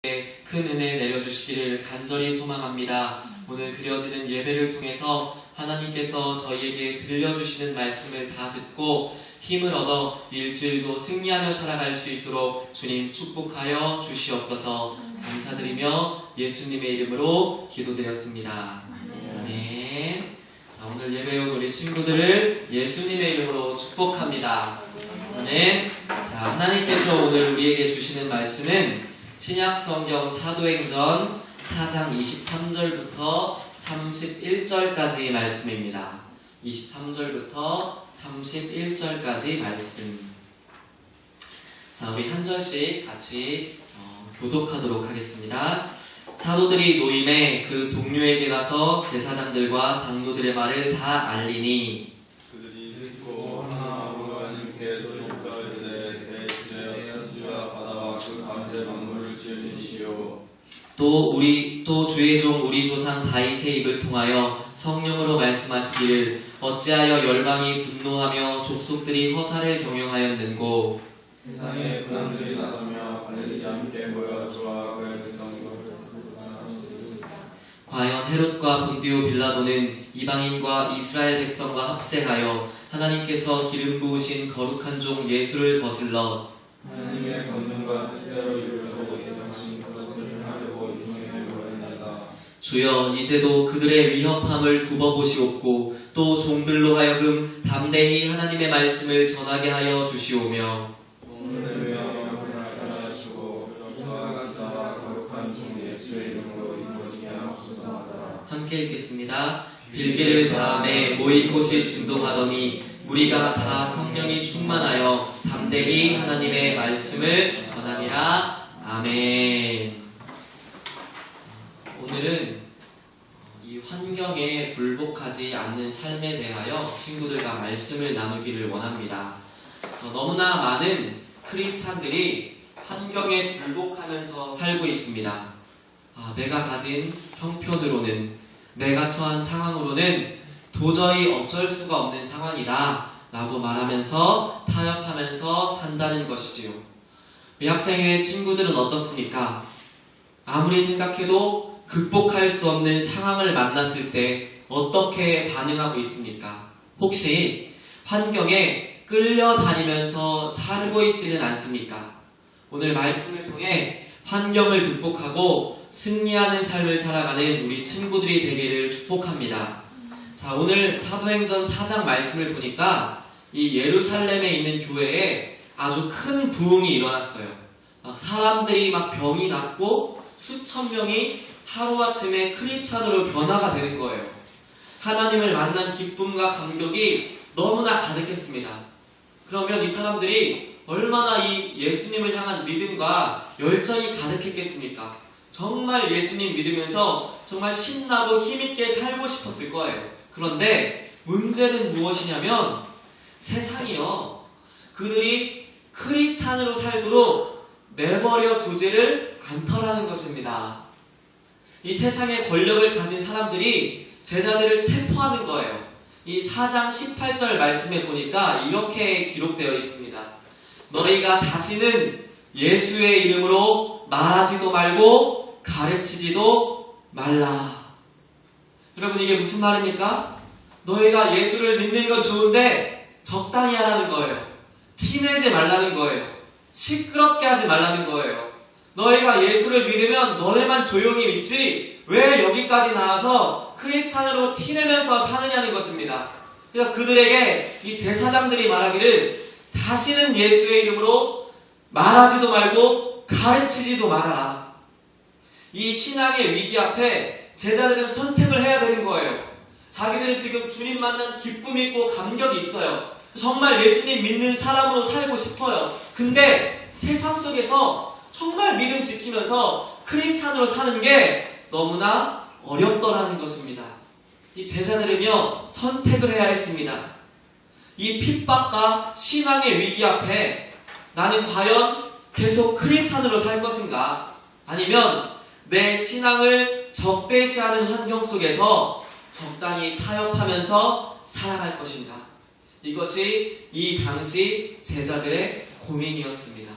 큰 은혜 내려주시기를 간절히 소망합니다. 오늘 드려지는 예배를 통해서 하나님께서 저희에게 들려주시는 말씀을 다 듣고 힘을 얻어 일주일도 승리하며 살아갈 수 있도록 주님 축복하여 주시옵소서. 감사드리며 예수님의 이름으로 기도드렸습니다. 아멘. 자, 오늘 예배에 온 우리 친구들을 예수님의 이름으로 축복합니다. 아멘. 자, 하나님께서 오늘 우리에게 주시는 말씀은 신약성경 사도행전 4장 23절부터 31절까지 말씀입니다. 23절부터 31절까지 말씀. 자, 우리 한 절씩 같이 교독하도록 하겠습니다. 사도들이 노임에 그 동료에게 가서 제사장들과 장로들의 말을 다 알리니 그들이 듣고 하나님으로 하나님께 소리니까 이르되 대주제 천지와 바다와 그 가운데 만물을 지으시오. 또 주의 종 우리 조상 다윗의 입을 통하여 성령으로 말씀하시기를 어찌하여 열방이 분노하며 족속들이 허사를 경영하였는고 세상에 군왕들이 나서며 발레리아 함께 모여 주와 그의 백성을 과연 헤롯과 본디오 빌라도는 이방인과 이스라엘 백성과 합세하여 하나님께서 기름 부으신 거룩한 종 예수를 거슬러 하나님의 권능과 뜻대로 이루려고 제정하신 그것을 하려고 이성에 모였나이다. 주여 이제도 그들의 위협함을 굽어보시옵고 또 종들로 하여금 담대히 하나님의 말씀을 전하게 하여 주시오며 오늘을 위하여 하나님을 하시고 저와 기사와 거룩한 종 예수의 이름으로 이루어지게 하옵소서. 함께 읽겠습니다. 빌기를 다음에 모인 곳이 진동하더니 무리가 다 성령이 충만하여 담대히 하나님의 말씀을 전하니라. 아멘. 오늘은 이 환경에 굴복하지 않는 삶에 대하여 친구들과 말씀을 나누기를 원합니다. 너무나 많은 크리스찬들이 환경에 굴복하면서 살고 있습니다. 내가 가진 형편으로는, 내가 처한 상황으로는 도저히 어쩔 수가 없는 상황이다 라고 말하면서 타협하면서 산다는 것이지요. 우리 학생회 친구들은 어떻습니까? 아무리 생각해도 극복할 수 없는 상황을 만났을 때 어떻게 반응하고 있습니까? 혹시 환경에 끌려다니면서 살고 있지는 않습니까? 오늘 말씀을 통해 환경을 극복하고 승리하는 삶을 살아가는 우리 친구들이 되기를 축복합니다. 자, 오늘 사도행전 4장 말씀을 보니까 이 예루살렘에 있는 교회에 아주 큰 부흥이 일어났어요. 사람들이 병이 낫고 수천 명이 하루아침에 크리스찬으로 변화가 되는 거예요. 하나님을 만난 기쁨과 감격이 너무나 가득했습니다. 그러면 이 사람들이 얼마나 이 예수님을 향한 믿음과 열정이 가득했겠습니까? 정말 예수님 믿으면서 정말 신나고 힘있게 살고 싶었을 거예요. 그런데 문제는 무엇이냐면 세상이요, 그들이 크리스찬으로 살도록 내버려 두지를 않더라는 것입니다. 이 세상의 권력을 가진 사람들이 제자들을 체포하는 거예요. 이 4장 18절 말씀에 보니까 이렇게 기록되어 있습니다. 너희가 다시는 예수의 이름으로 말하지도 말고 가르치지도 말라. 여러분, 이게 무슨 말입니까? 너희가 예수를 믿는 건 좋은데 적당히 하라는 거예요. 티내지 말라는 거예요. 시끄럽게 하지 말라는 거예요. 너희가 예수를 믿으면 너네만 조용히 믿지 왜 여기까지 나와서 크리스찬으로 티내면서 사느냐는 것입니다. 그래서 그들에게 이 제사장들이 말하기를 다시는 예수의 이름으로 말하지도 말고 가르치지도 말아라. 이 신앙의 위기 앞에 제자들은 선택을 해야 되는 거예요. 자기들은 지금 주님 만난 기쁨이 있고 감격이 있어요. 정말 예수님 믿는 사람으로 살고 싶어요. 근데 세상 속에서 정말 믿음 지키면서 크리스찬으로 사는 게 너무나 어렵더라는 것입니다. 이 제자들은요, 선택을 해야 했습니다. 이 핍박과 신앙의 위기 앞에 나는 과연 계속 크리스찬으로 살 것인가? 아니면 내 신앙을 적대시하는 환경 속에서 적당히 타협하면서 살아갈 것인가? 이것이 이 당시 제자들의 고민이었습니다.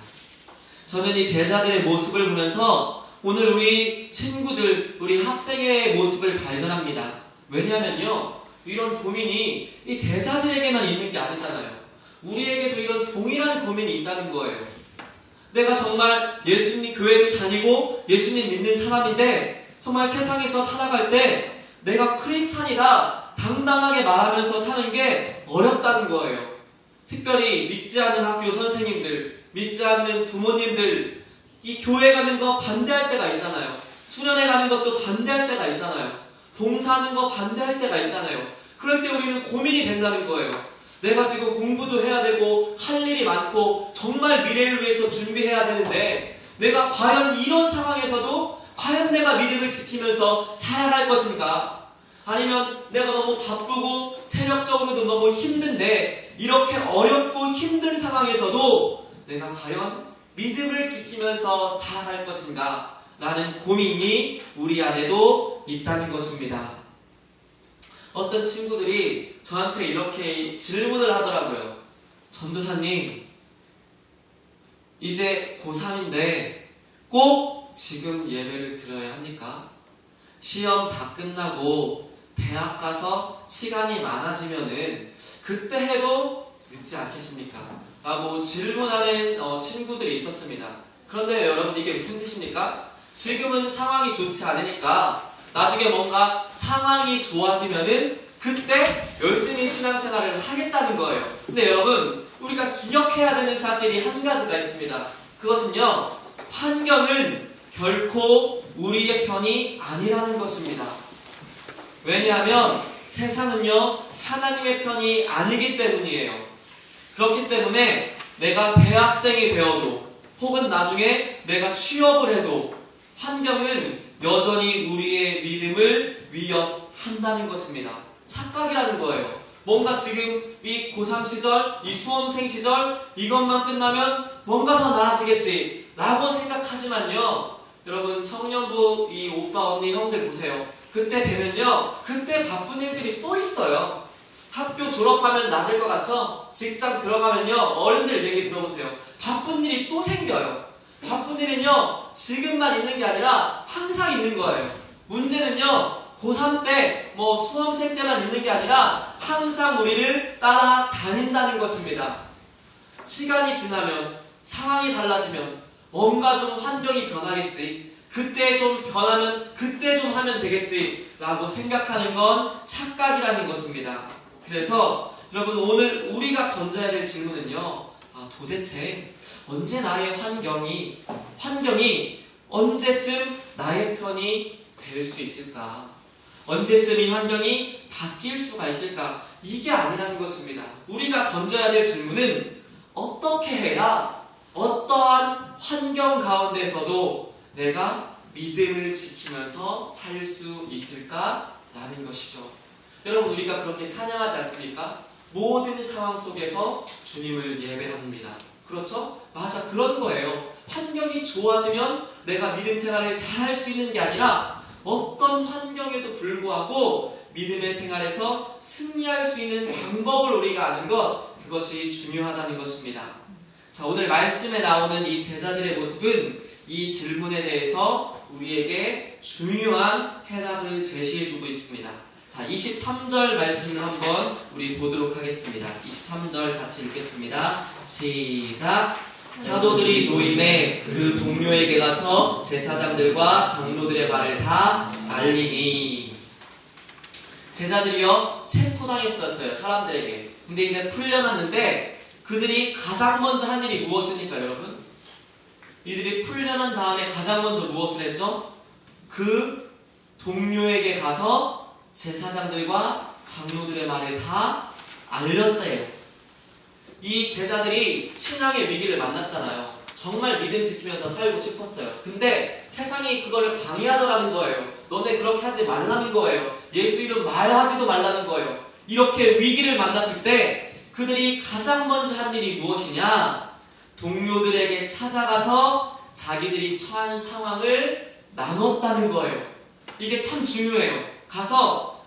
저는 이 제자들의 모습을 보면서 오늘 우리 친구들, 우리 학생의 모습을 발견합니다. 왜냐면요, 이런 고민이 이 제자들에게만 있는 게 아니잖아요. 우리에게도 이런 동일한 고민이 있다는 거예요. 내가 정말 예수님 교회를 다니고 예수님 믿는 사람인데 정말 세상에서 살아갈 때 내가 크리스찬이다 당당하게 말하면서 사는 게 어렵다는 거예요. 특별히 믿지 않는 학교 선생님들, 믿지 않는 부모님들, 이 교회 가는 거 반대할 때가 있잖아요. 수련회 가는 것도 반대할 때가 있잖아요. 봉사하는 거 반대할 때가 있잖아요. 그럴 때 우리는 고민이 된다는 거예요. 내가 지금 공부도 해야 되고 할 일이 많고 정말 미래를 위해서 준비해야 되는데 내가 과연 이런 상황에서도 과연 내가 믿음을 지키면서 살아갈 것인가? 아니면 내가 너무 바쁘고 체력적으로도 너무 힘든데 이렇게 어렵고 힘든 상황에서도 내가 과연 믿음을 지키면서 살아갈 것인가? 라는 고민이 우리 안에도 있다는 것입니다. 어떤 친구들이 저한테 이렇게 질문을 하더라고요. 전도사님, 이제 고3인데 꼭 지금 예배를 드려야 합니까? 시험 다 끝나고 대학 가서 시간이 많아지면은 그때 해도 늦지 않겠습니까? 라고 질문하는 친구들이 있었습니다. 그런데 여러분, 이게 무슨 뜻입니까? 지금은 상황이 좋지 않으니까 나중에 뭔가 상황이 좋아지면은 그때 열심히 신앙생활을 하겠다는 거예요. 근데 여러분, 우리가 기억해야 되는 사실이 한 가지가 있습니다. 그것은요, 환경은 결코 우리의 편이 아니라는 것입니다. 왜냐하면 세상은요, 하나님의 편이 아니기 때문이에요. 그렇기 때문에 내가 대학생이 되어도 혹은 나중에 내가 취업을 해도 환경은 여전히 우리의 믿음을 위협한다는 것입니다. 착각이라는 거예요. 뭔가 지금 이 고3 시절, 이 수험생 시절 이것만 끝나면 뭔가 더 나아지겠지 라고 생각하지만요, 여러분, 청년부 이 오빠 언니 형들 보세요. 그때 되면요, 그때 바쁜 일들이 또 있어요. 학교 졸업하면 낮을 것 같죠? 직장 들어가면요, 어른들 얘기 들어보세요. 바쁜 일이 또 생겨요. 바쁜 일은요, 지금만 있는 게 아니라 항상 있는 거예요. 문제는요, 고3 때, 수험생 때만 있는 게 아니라 항상 우리를 따라다닌다는 것입니다. 시간이 지나면, 상황이 달라지면 뭔가 좀 환경이 변하겠지. 그때 좀 변하면 그때 좀 하면 되겠지 라고 생각하는 건 착각이라는 것입니다. 그래서 여러분, 오늘 우리가 던져야 될 질문은요, 도대체 언제 나의 환경이 언제쯤 나의 편이 될 수 있을까? 언제쯤 이 환경이 바뀔 수가 있을까? 이게 아니라는 것입니다. 우리가 던져야 될 질문은 어떻게 해야 어떠한 환경 가운데서도 내가 믿음을 지키면서 살 수 있을까라는 것이죠. 여러분, 우리가 그렇게 찬양하지 않습니까? 모든 상황 속에서 주님을 예배합니다. 그렇죠? 맞아, 그런 거예요. 환경이 좋아지면 내가 믿음 생활을 잘 할 수 있는 게 아니라 어떤 환경에도 불구하고 믿음의 생활에서 승리할 수 있는 방법을 우리가 아는 것, 그것이 중요하다는 것입니다. 자, 오늘 말씀에 나오는 이 제자들의 모습은 이 질문에 대해서 우리에게 중요한 해답을 제시해주고 있습니다. 자, 23절 말씀을 한번 우리 보도록 하겠습니다. 23절 같이 읽겠습니다. 시작! 사도들이 노임에 그 동료에게 가서 제사장들과 장로들의 말을 다 알리니. 제자들이요, 체포당했었어요, 사람들에게. 근데 이제 풀려났는데 그들이 가장 먼저 한 일이 무엇입니까, 여러분? 이들이 풀려난 다음에 가장 먼저 무엇을 했죠? 그 동료에게 가서 제사장들과 장로들의 말을 다 알렸대요. 이 제자들이 신앙의 위기를 만났잖아요. 정말 믿음 지키면서 살고 싶었어요. 근데 세상이 그거를 방해하더라는 거예요. 너네 그렇게 하지 말라는 거예요. 예수 이름 말하지도 말라는 거예요. 이렇게 위기를 만났을 때 그들이 가장 먼저 한 일이 무엇이냐? 동료들에게 찾아가서 자기들이 처한 상황을 나눴다는 거예요. 이게 참 중요해요. 가서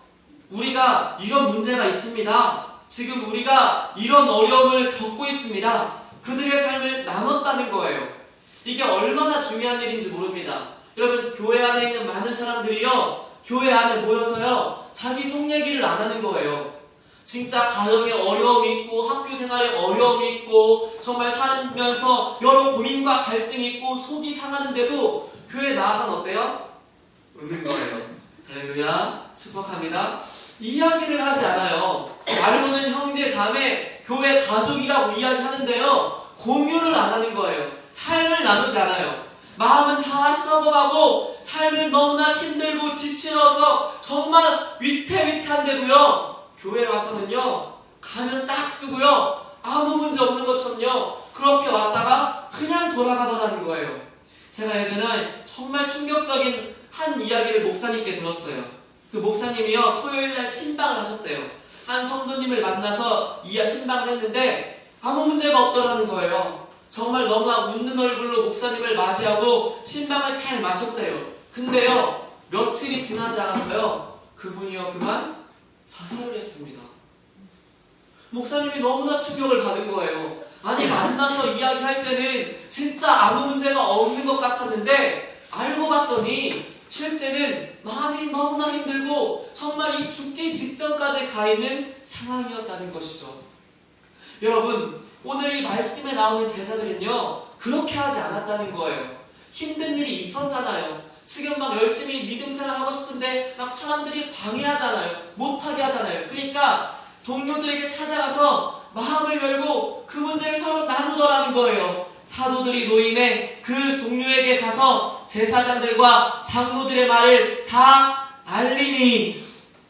우리가 이런 문제가 있습니다. 지금 우리가 이런 어려움을 겪고 있습니다. 그들의 삶을 나눴다는 거예요. 이게 얼마나 중요한 일인지 모릅니다. 여러분, 교회 안에 있는 많은 사람들이요, 교회 안에 모여서요, 자기 속 얘기를 안 하는 거예요. 진짜 가정에 어려움이 있고, 학교 생활에 어려움이 있고, 정말 살면서 여러 고민과 갈등이 있고, 속이 상하는데도 교회에 나와서는 어때요? 웃는 거예요. 할렐루야, 축복합니다. 이야기를 하지 않아요. 알고는 형제, 자매, 교회 가족이라고 이야기하는데요, 공유를 안 하는 거예요. 삶을 나누지 않아요. 마음은 다 썩어가고 삶을 너무나 힘들고 지치러서 정말 위태위태한데도요, 교회 와서는요, 가면 딱 쓰고요, 아무 문제 없는 것처럼요, 그렇게 왔다가 그냥 돌아가더라는 거예요. 제가 예전에 정말 충격적인 한 이야기를 목사님께 들었어요. 그 목사님이요, 토요일날 신방을 하셨대요. 한 성도님을 만나서 신방을 했는데 아무 문제가 없더라는 거예요. 정말 너무나 웃는 얼굴로 목사님을 맞이하고 신방을 잘 마쳤대요. 근데요, 며칠이 지나지 않아서요, 그분이요, 그만 자살을 했습니다. 목사님이 너무나 충격을 받은 거예요. 아니, 만나서 이야기할 때는 진짜 아무 문제가 없는 것 같았는데 알고 봤더니 실제는 마음이 너무나 힘들고 정말 이 죽기 직전까지 가 있는 상황이었다는 것이죠. 여러분, 오늘 이 말씀에 나오는 제자들은요, 그렇게 하지 않았다는 거예요. 힘든 일이 있었잖아요. 지금 막 열심히 믿음 생활하고 싶은데 막 사람들이 방해하잖아요. 못하게 하잖아요. 그러니까 동료들에게 찾아가서 마음을 열고 그 문제를 서로 나누더라는 거예요. 사도들이 노임에 그 동료에게 가서 제사장들과 장로들의 말을 다 알리니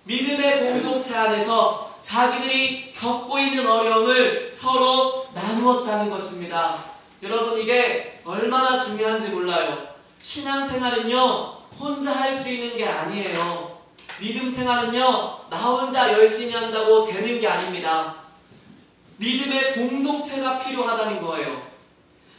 믿음의 공동체 안에서 자기들이 겪고 있는 어려움을 서로 나누었다는 것입니다. 여러분, 이게 얼마나 중요한지 몰라요. 신앙생활은요, 혼자 할 수 있는 게 아니에요. 믿음 생활은요, 나 혼자 열심히 한다고 되는 게 아닙니다. 믿음의 공동체가 필요하다는 거예요.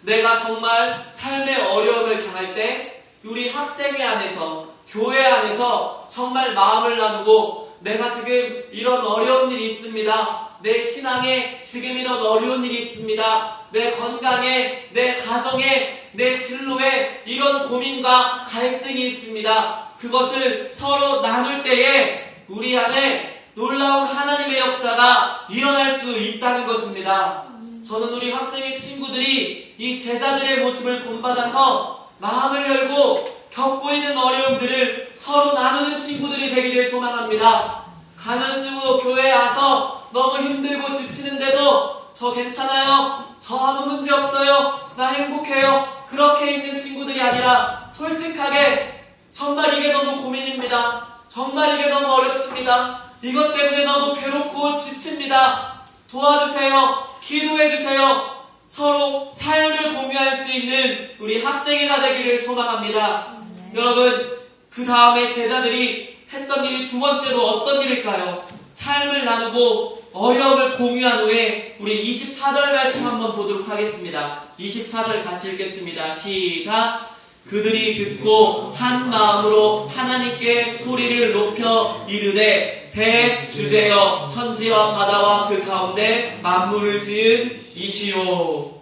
내가 정말 삶의 어려움을 당할 때 우리 학생회 안에서, 교회 안에서 정말 마음을 나누고 내가 지금 이런 어려운 일이 있습니다. 내 신앙에 지금 이런 어려운 일이 있습니다. 내 건강에, 내 가정에, 내 진로에 이런 고민과 갈등이 있습니다. 그것을 서로 나눌 때에 우리 안에 놀라운 하나님의 역사가 일어날 수 있다는 것입니다. 저는 우리 학생의 친구들이 이 제자들의 모습을 본받아서 마음을 열고 겪고 있는 어려움들을 서로 나누는 친구들이 되기를 소망합니다. 가면 쓰고 교회에 와서 너무 힘들고 지치는데도 저 괜찮아요, 저 아무 문제 없어요, 나 행복해요, 그렇게 있는 친구들이 아니라 솔직하게 정말 이게 너무 고민입니다. 정말 이게 너무 어렵습니다. 이것 때문에 너무 괴롭고 지칩니다. 도와주세요. 기도해주세요. 서로 삶을 공유할 수 있는 우리 학생회가 되기를 소망합니다. 여러분, 그 다음에 제자들이 했던 일이 두 번째로 어떤 일일까요? 삶을 나누고 어려움을 공유한 후에 우리 24절 말씀 한번 보도록 하겠습니다. 24절 같이 읽겠습니다. 시작! 그들이 듣고 한 마음으로 하나님께 소리를 높여 이르되 대주제여 천지와 바다와 그 가운데 만물을 지은 이시오.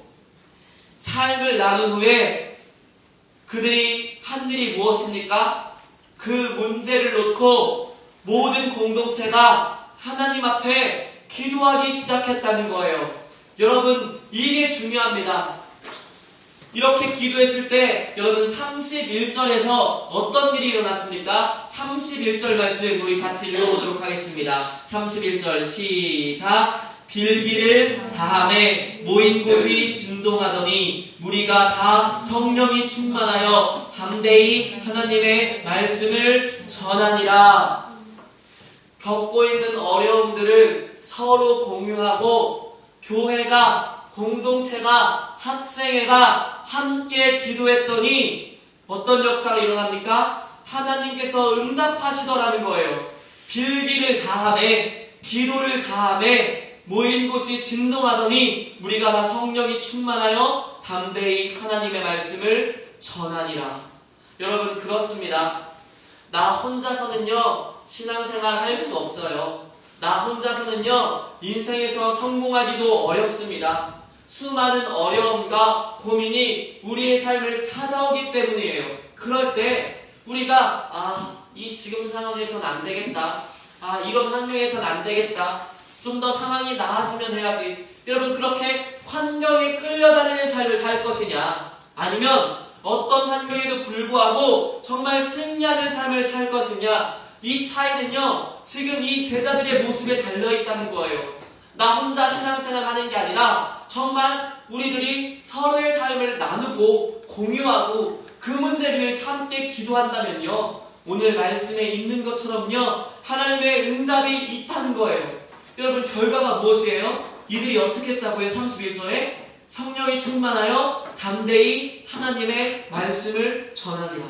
삶을 나눈 후에 그들이 한 일이 무엇입니까? 그 문제를 놓고 모든 공동체가 하나님 앞에 기도하기 시작했다는 거예요. 여러분, 이게 중요합니다. 이렇게 기도했을 때 여러분 31절에서 어떤 일이 일어났습니까? 31절 말씀 우리 같이 읽어보도록 하겠습니다. 31절 시작! 빌기를 다함에 모인 곳이 진동하더니 무리가 다 성령이 충만하여 담대히 하나님의 말씀을 전하니라. 겪고 있는 어려움들을 서로 공유하고 교회가, 공동체가, 학생회가 함께 기도했더니 어떤 역사가 일어납니까? 하나님께서 응답하시더라는 거예요. 빌기를 다함에, 기도를 다함에 모인 곳이 진동하더니 우리가 다 성령이 충만하여 담대히 하나님의 말씀을 전하니라. 여러분, 그렇습니다. 나 혼자서는요 신앙생활 할 수 없어요. 나 혼자서는요 인생에서 성공하기도 어렵습니다. 수많은 어려움과 고민이 우리의 삶을 찾아오기 때문이에요. 그럴 때 우리가 이 지금 상황에선 안 되겠다. 이런 환경에선 안 되겠다. 좀 더 상황이 나아지면 해야지. 여러분, 그렇게 환경에 끌려다니는 삶을 살 것이냐, 아니면 어떤 환경에도 불구하고 정말 승리하는 삶을 살 것이냐, 이 차이는요, 지금 이 제자들의 모습에 달려있다는 거예요. 나 혼자 신앙생활 하는 게 아니라 정말 우리들이 서로의 삶을 나누고 공유하고 그 문제를 위해서 함께 기도한다면요, 오늘 말씀에 있는 것처럼요, 하나님의 응답이 있다는 거예요. 여러분, 결과가 무엇이에요? 이들이 어떻게 했다고요? 31절에 성령이 충만하여 담대히 하나님의 말씀을 전하리라.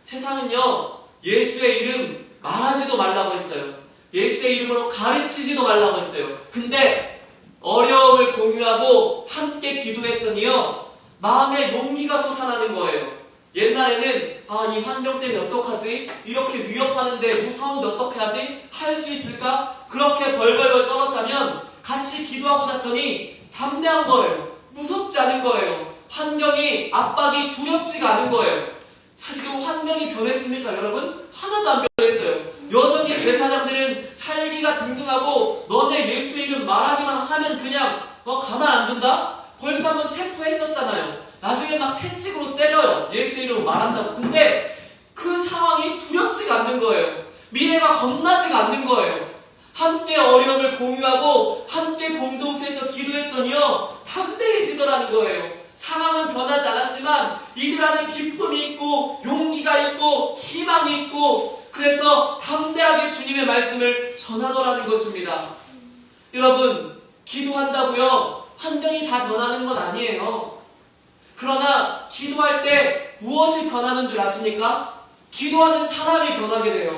세상은요, 예수의 이름 말하지도 말라고 했어요. 예수의 이름으로 가르치지도 말라고 했어요. 근데 어려움을 공유하고 함께 기도했더니요, 마음에 용기가 솟아나는 거예요. 옛날에는 이 환경 때문에 어떡하지? 이렇게 위협하는데 무서운데 어떻게 하지? 할 수 있을까? 그렇게 벌벌벌 떨었다면 같이 기도하고 났더니 담대한 거예요. 무섭지 않은 거예요. 환경이, 압박이 두렵지가 않은 거예요. 지금 환경이 변했습니까, 여러분? 하나도 안 변했어요. 여전히 제사장들은 살기가 등등하고 너네 예수의 이름 말하기만 하면 그냥 가만 안 둔다? 벌써 한번 체포했었잖아요. 나중에 막 채찍으로 때려요. 예수의 이름을 말한다고. 근데 그 상황이 두렵지가 않는 거예요. 미래가 겁나지가 않는 거예요. 함께 어려움을 공유하고 함께 공동체에서 기도했더니요, 담대해지더라는 거예요. 상황은 변하지 않았지만 이들 안에 기쁨이 있고 용기가 있고 희망이 있고, 그래서 담대하게 주님의 말씀을 전하더라는 것입니다. 여러분, 기도한다고요, 환경이 다 변하는 건 아니에요. 그러나 기도할 때 무엇이 변하는 줄 아십니까? 기도하는 사람이 변하게 돼요.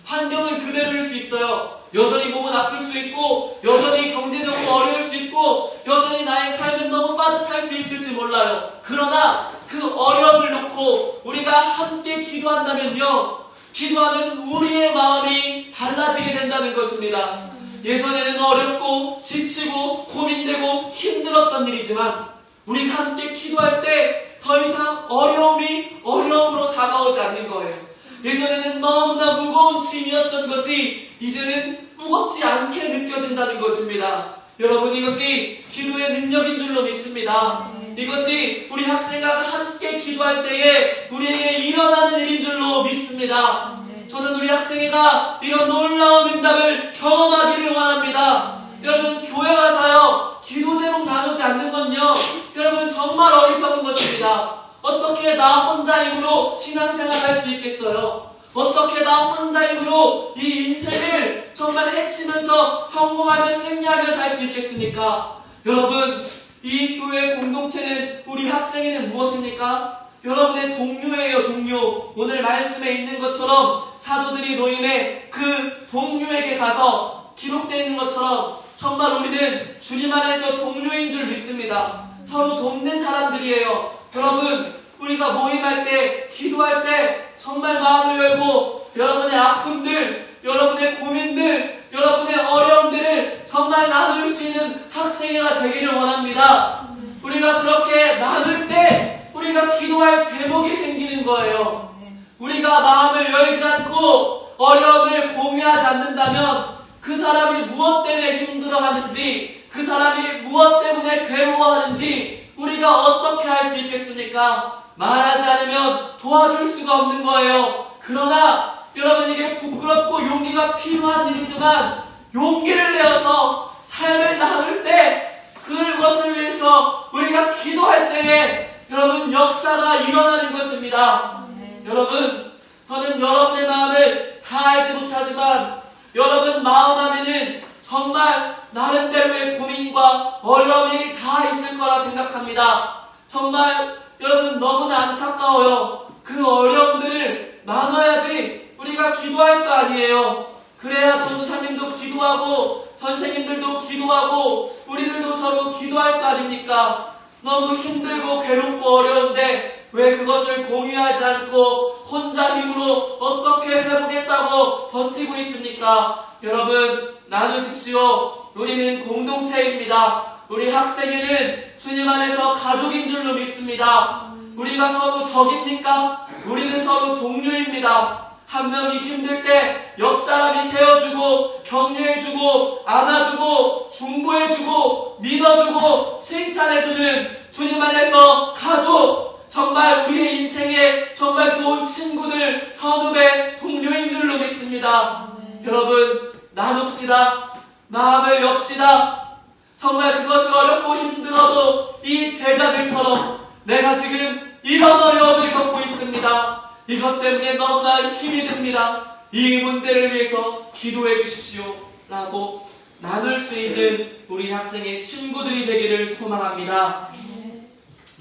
환경은 그대로일 수 있어요. 여전히 몸은 아플 수 있고, 여전히 경제적으로 어려울 수 있고, 여전히 나의 삶은 너무 빠듯할 수 있을지 몰라요. 그러나 그 어려움을 놓고 우리가 함께 기도한다면요, 기도하는 우리의 마음이 달라지게 된다는 것입니다. 예전에는 어렵고 지치고 고민되고 힘들었던 일이지만 우리가 함께 기도할 때 더 이상 어려움이 어려움으로 다가오지 않는 거예요. 예전에는 너무나 무거운 짐이었던 것이 이제는 무겁지 않게 느껴진다는 것입니다. 여러분, 이것이 기도의 능력인 줄로 믿습니다. 이것이 우리 학생과 함께 기도할 때에 우리에게 일어나는 일인 줄로 믿습니다. 저는 우리 학생회가 이런 놀라운 응답을 경험하기를 원합니다. 여러분, 교회 와서요, 기도 제목 나누지 않는 건요, 여러분 정말 어리석은 것입니다. 어떻게 나 혼자 힘으로 신앙생활 할 수 있겠어요? 어떻게 나 혼자 힘으로 이 인생을 정말 헤치면서 성공하며 승리하며 살 수 있겠습니까? 여러분, 이 교회 공동체는, 우리 학생회는 무엇입니까? 여러분의 동료예요, 동료. 오늘 말씀에 있는 것처럼 사도들이 모임에 그 동료에게 가서 기록되어 있는 것처럼 정말 우리는 주님 안에서 동료인 줄 믿습니다. 서로 돕는 사람들이에요. 여러분, 우리가 모임할 때, 기도할 때 정말 마음을 열고 여러분의 아픔들, 여러분의 고민들, 여러분의 어려움들을 정말 나눌 수 있는 학생회가 되기를 원합니다. 우리가 그렇게 나눌 때 우리가 기도할 제목이 생기는 거예요. 우리가 마음을 열지 않고 어려움을 공유하지 않는다면 그 사람이 무엇 때문에 힘들어하는지, 그 사람이 무엇 때문에 괴로워하는지 우리가 어떻게 할 수 있겠습니까? 말하지 않으면 도와줄 수가 없는 거예요. 그러나 여러분, 이게 부끄럽고 용기가 필요한 일이지만 용기를 내어서 삶을 나눌 때, 그것을 위해서 우리가 기도할 때에 여러분 역사가 일어나는 것입니다. 여러분, 저는 여러분의 마음을 다 알지 못하지만 여러분 마음 안에는 정말 나름대로의 고민과 어려움이 다 있을 거라 생각합니다. 정말 여러분 너무나 안타까워요. 그 어려움들을 나눠야지 우리가 기도할 거 아니에요. 그래야 전도사님도 기도하고 선생님들도 기도하고 우리들도 서로 기도할 거 아닙니까? 너무 힘들고 괴롭고 어려운데 왜 그것을 공유하지 않고 혼자 힘으로 어떻게 해보겠다고 버티고 있습니까? 여러분, 나누십시오. 우리는 공동체입니다. 우리 학생회는 주님 안에서 가족인 줄로 믿습니다. 우리가 서로 적입니까? 우리는 서로 동료입니다. 한 명이 힘들 때 옆 사람이 세워주고 격려해주고 안아주고 중보해주고 믿어주고 칭찬해주는 주님 안에서 가족, 정말 우리의 인생에 정말 좋은 친구들, 선후배, 동료인 줄로 믿습니다. 여러분, 나눕시다. 마음을 엽시다. 정말 그것이 어렵고 힘들어도 이 제자들처럼 내가 지금 이런 어려움을 겪고 있습니다. 이것 때문에 너무나 힘이 듭니다. 이 문제를 위해서 기도해 주십시오. 라고 나눌 수 있는 우리 학생의 친구들이 되기를 소망합니다.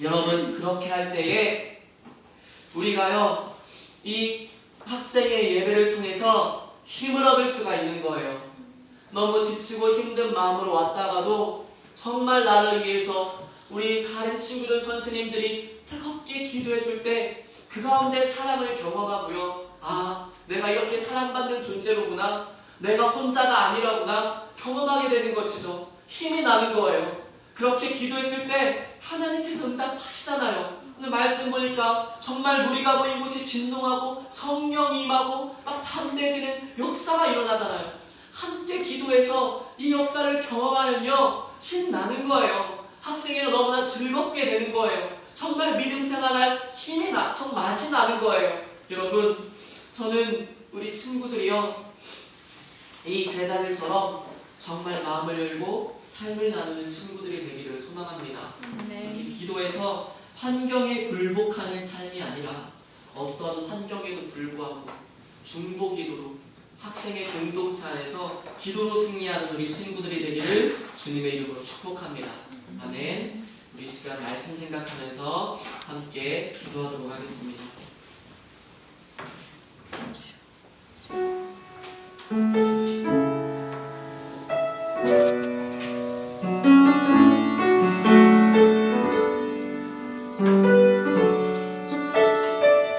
여러분, 그렇게 할 때에 우리가요, 이 학생의 예배를 통해서 힘을 얻을 수가 있는 거예요. 너무 지치고 힘든 마음으로 왔다가도 정말 나를 위해서 우리 다른 친구들, 선생님들이 뜨겁게 기도해 줄 때 그 가운데 사랑을 경험하고요. 아, 내가 이렇게 사랑받는 존재로구나. 내가 혼자가 아니라구나. 경험하게 되는 것이죠. 힘이 나는 거예요. 그렇게 기도했을 때 하나님께서 응답하시잖아요. 오늘 말씀 보니까 정말 무리가 모인 곳이 진동하고 성령이 임하고 막 담대해지는 역사가 일어나잖아요. 함께 기도해서 이 역사를 경험하면요, 신나는 거예요. 학생이 너무나 즐겁게 되는 거예요. 정말 믿음 생활할 힘이 맛이 나는 거예요. 여러분, 저는 우리 친구들이요, 이 제자들처럼 정말 마음을 열고 삶을 나누는 친구들이 되기를 소망합니다. 이렇게 기도해서 환경에 굴복하는 삶이 아니라 어떤 환경에도 불구하고 중보기도로 학생의 공동체 안에서 기도로 승리하는 우리 친구들이 되기를 주님의 이름으로 축복합니다. 아멘. 우리 시간 말씀 생각하면서 함께 기도하도록 하겠습니다.